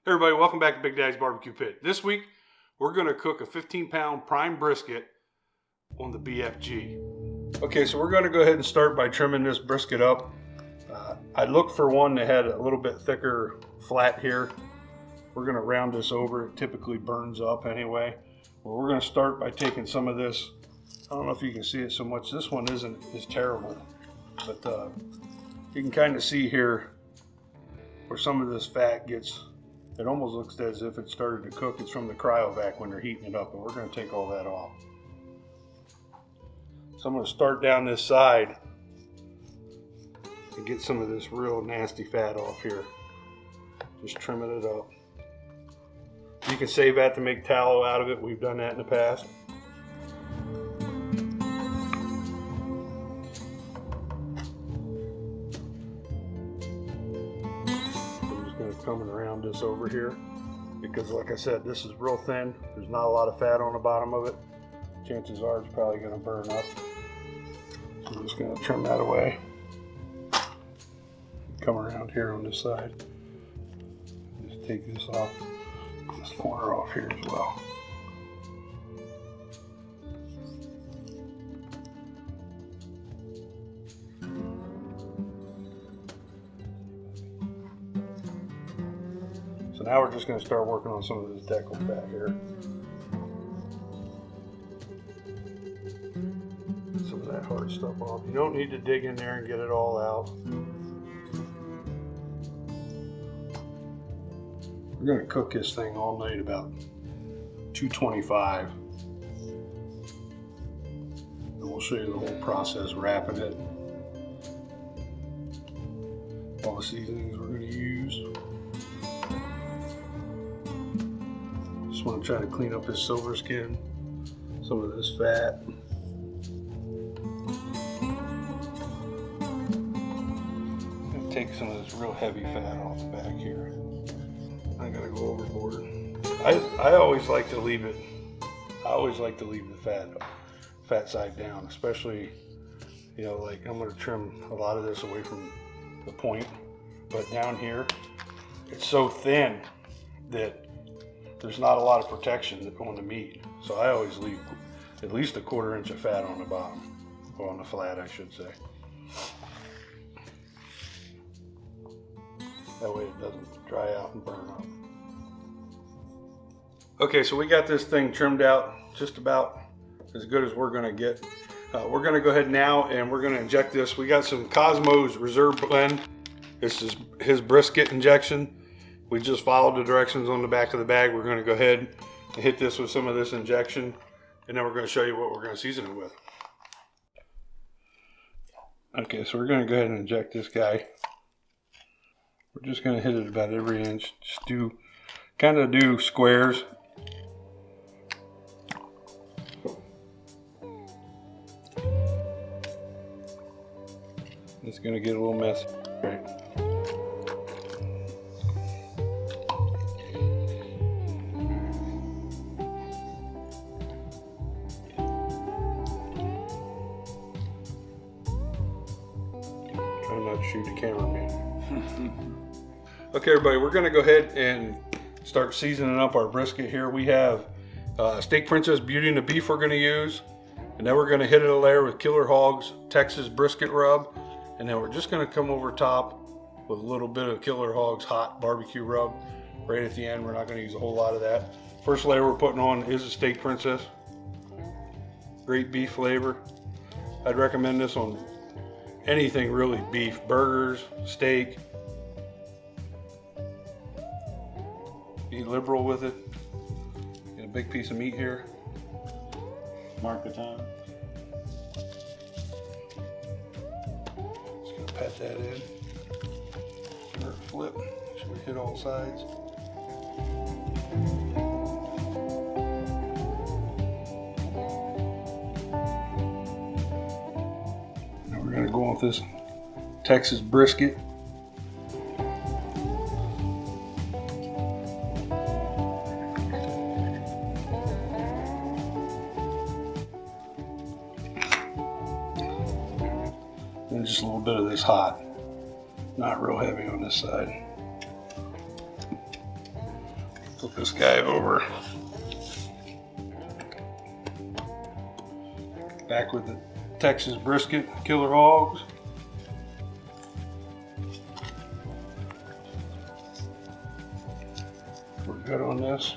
Hey everybody, welcome back to Big Daddy's Barbecue Pit. This week, we're going to cook a 15-pound prime brisket on the BFG. Okay, so we're going to go ahead and start by trimming this brisket up. I looked for one that had a little bit thicker flat here. We're going to round this over. It typically burns up anyway. Well, we're going to start by taking some of this. I don't know if you can see it so much. This one is terrible, but you can kind of see here where some of this fat gets. It almost looks as if it started to cook. It's from the Cryovac when they're heating it up, and we're going to take all that off. So I'm going to start down this side and get some of this real nasty fat off here. Just trimming it up. You can save that to make tallow out of it. We've done that in the past. Coming around this over here because, like I said, this is real thin. There's not a lot of fat on the bottom of it. Chances are it's probably going to burn up. So I'm just going to trim that away. Come around here on this side. Just take this off, this corner off here as well. So now we're just going to start working on some of this decal fat here. Get some of that hard stuff off. You don't need to dig in there and get it all out. We're going to cook this thing all night about 225. And we'll show you the whole process, wrapping it. All the seasonings we're going to use. Just want to try to clean up this silver skin, some of this fat. I'm going to take some of this real heavy fat off the back here. I gotta go overboard. I always like to leave it. I always like to leave the fat side down, especially, you know, like I'm going to trim a lot of this away from the point, but down here it's so thin that there's not a lot of protection on the meat. So I always leave at least a 1/4 inch of fat on the bottom, or on the flat, I should say. That way it doesn't dry out and burn up. Okay, so we got this thing trimmed out just about as good as we're gonna get. We're gonna go ahead now and we're gonna inject this. We got some Kosmos Reserve Blend. This is his brisket injection. We just followed the directions on the back of the bag. We're going to go ahead and hit this with some of this injection, and then we're going to show you what we're going to season it with. Okay, so we're going to go ahead and inject this guy. We're just going to hit it about every inch. Just kind of do squares. It's going to get a little messy. Right. Shoot the cameraman. Okay, everybody, we're going to go ahead and start seasoning up our brisket here. We have Steak Princess Beauty and the beef we're going to use, and then we're going to hit it a layer with Killer Hogs Texas brisket rub, and then we're just going to come over top with a little bit of Killer Hogs hot barbecue rub right at the end. We're not going to use a whole lot of that. First layer we're putting on is a Steak Princess. Great beef flavor. I'd recommend this on anything really beef, burgers, steak. Be liberal with it. Get a big piece of meat here. Mark the time. Just gonna pat that in. Give it a flip. Make sure we hit all sides. We're going to go on with this Texas brisket. And just a little bit of this hot. Not real heavy on this side. Flip this guy over. Back with the Texas brisket, killer hogs. We're good on this.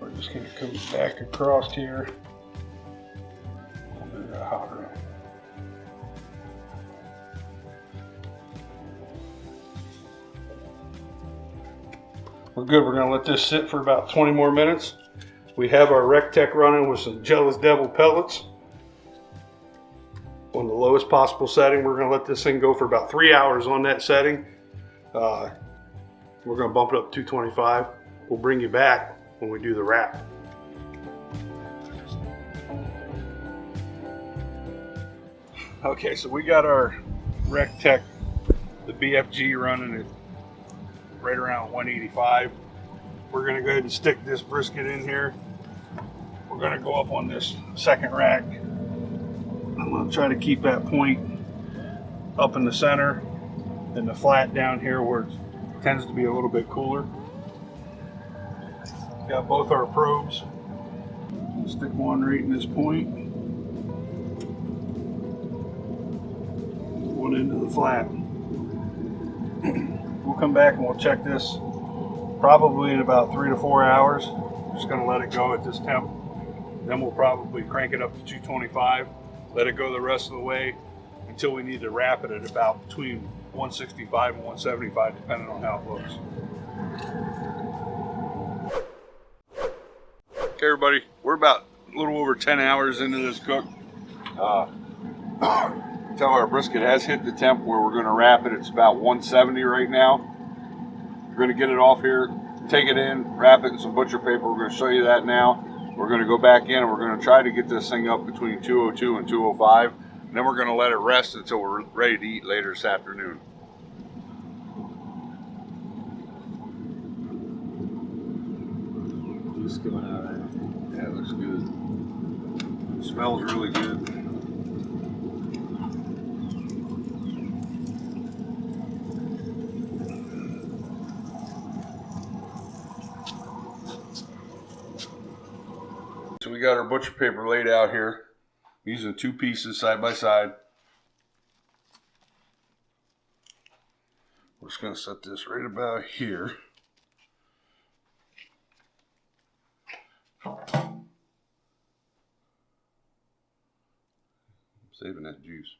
We're just going to come back across here. A little bit of hot room. We're good. We're going to let this sit for about 20 more minutes. We have our Rectech running with some Jealous Devil pellets on the lowest possible setting. We're going to let this thing go for about 3 hours on that setting. We're going to bump it up to 225. We'll bring you back when we do the wrap. Okay, so we got our Rectech, the BFG, running at right around 185. We're going to go ahead and stick this brisket in here. We're going to go up on this second rack. I'm going to try to keep that point up in the center and the flat down here where it tends to be a little bit cooler. Got both our probes. Stick one right in this point. One into the flat. We'll come back and we'll check this probably in about 3 to 4 hours. Just going to let it go at this temp. Then we'll probably crank it up to 225. Let it go the rest of the way until we need to wrap it at about between 165 and 175, depending on how it looks. Okay, everybody, we're about a little over 10 hours into this cook. Tell our brisket has hit the temp where we're going to wrap it. It's about 170 right now. We're going to get it off here, take it in, wrap it in some butcher paper. We're going to show you that now. We're going to go back in and we're going to try to get this thing up between 202 and 205. And then we're going to let it rest until we're ready to eat later this afternoon. Just coming out right now. Yeah, it looks good. It smells really good. So we got our butcher paper laid out here. I'm using 2 pieces side by side. We're just going to set this right about here. Saving that juice.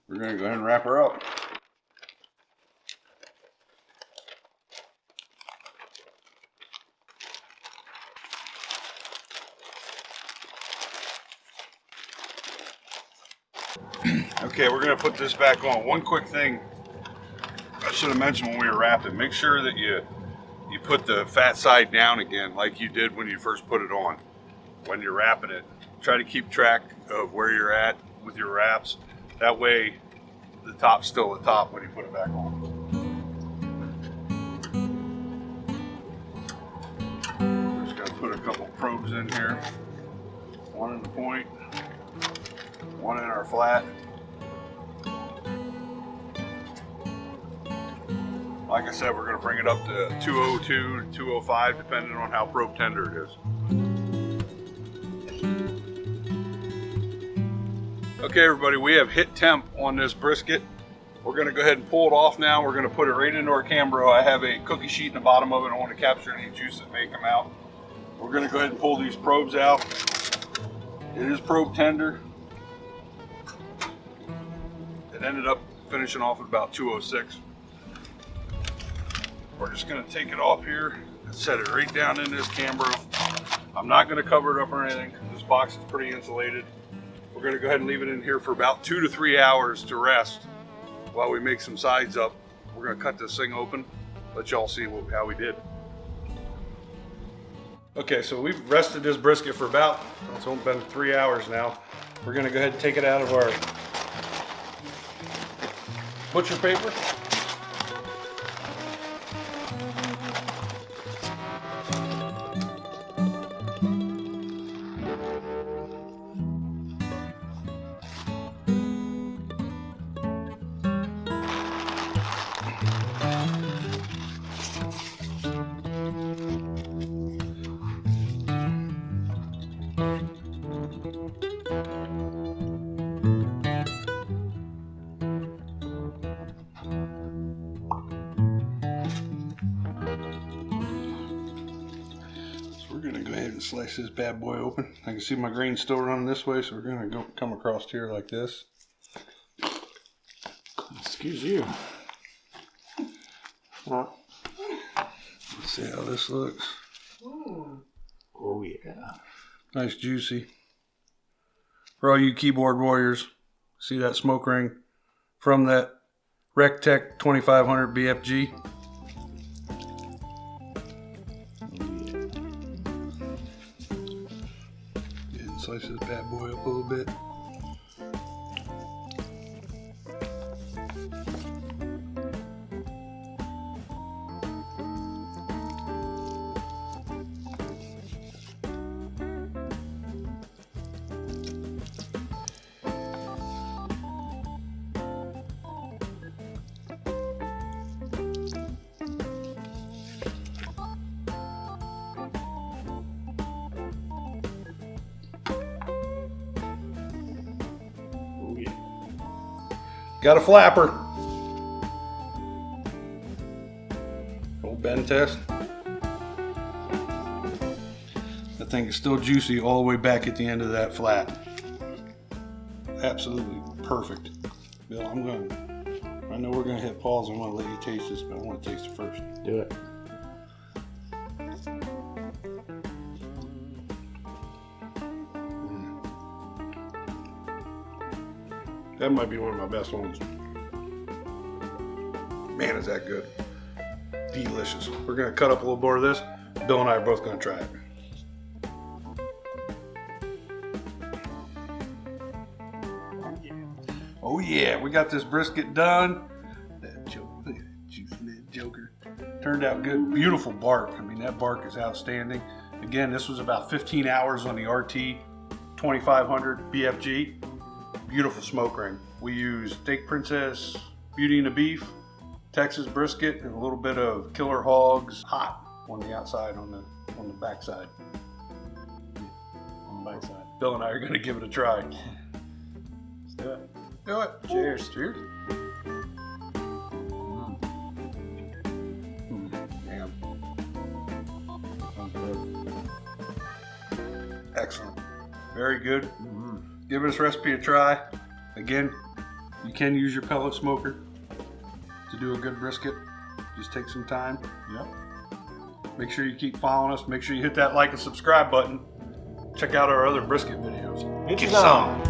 We're going to go ahead and wrap her up. Okay, we're going to put this back on. One quick thing I should have mentioned when we were wrapping. Make sure that you put the fat side down again like you did when you first put it on. When you're wrapping it, try to keep track of where you're at with your wraps. That way the top's still the top when you put it back on. We're just going to put a couple probes in here. One in the point, one in our flat. Like I said, we're going to bring it up to 202, 205, depending on how probe tender it is. Okay, everybody, we have hit temp on this brisket. We're going to go ahead and pull it off now. We're going to put it right into our Cambro. I have a cookie sheet in the bottom of it. I want to capture any juice that may come out. We're going to go ahead and pull these probes out. It is probe tender. It ended up finishing off at about 206. We're just going to take it off here and set it right down in this Cambro. I'm not going to cover it up or anything. This box is pretty insulated. We're going to go ahead and leave it in here for about 2 to 3 hours to rest while we make some sides up. We're going to cut this thing open, let y'all see how we did. Okay, so we've rested this brisket for about, it's only been 3 hours now. We're going to go ahead and take it out of our butcher paper. ahead and slice this bad boy open. I can see my grain still running this way, so we're gonna come across here like this. Excuse you. Let's see how this looks. Ooh. Oh yeah. Nice juicy. For all you keyboard warriors, see that smoke ring from that Rectech 2500 BFG? And slice this bad boy up a little bit. Got a flapper. Old bend test. That thing is still juicy all the way back at the end of that flat. Absolutely perfect. Bill, I know we're gonna hit pause. I want to let you taste this, but I want to taste it first. Do it. That might be one of my best ones. Man, is that good. Delicious. We're gonna cut up a little more of this. Bill and I are both gonna try it. Oh yeah, we got this brisket done. That juicy little joker. Turned out good. Beautiful bark. I mean, that bark is outstanding. Again, this was about 15 hours on the RT 2500 BFG. Beautiful smoke ring. We use Steak Princess, Beauty and the Beef, Texas brisket, and a little bit of Killer Hogs hot on the outside, on the backside. On the backside. Bill and I are gonna give it a try. Let's do it. Do it. Cheers. Cheers. Damn. Excellent. Very good. Give this recipe a try. Again, you can use your pellet smoker to do a good brisket. Just take some time. Yep. Make sure you keep following us. Make sure you hit that like and subscribe button. Check out our other brisket videos. Get you some.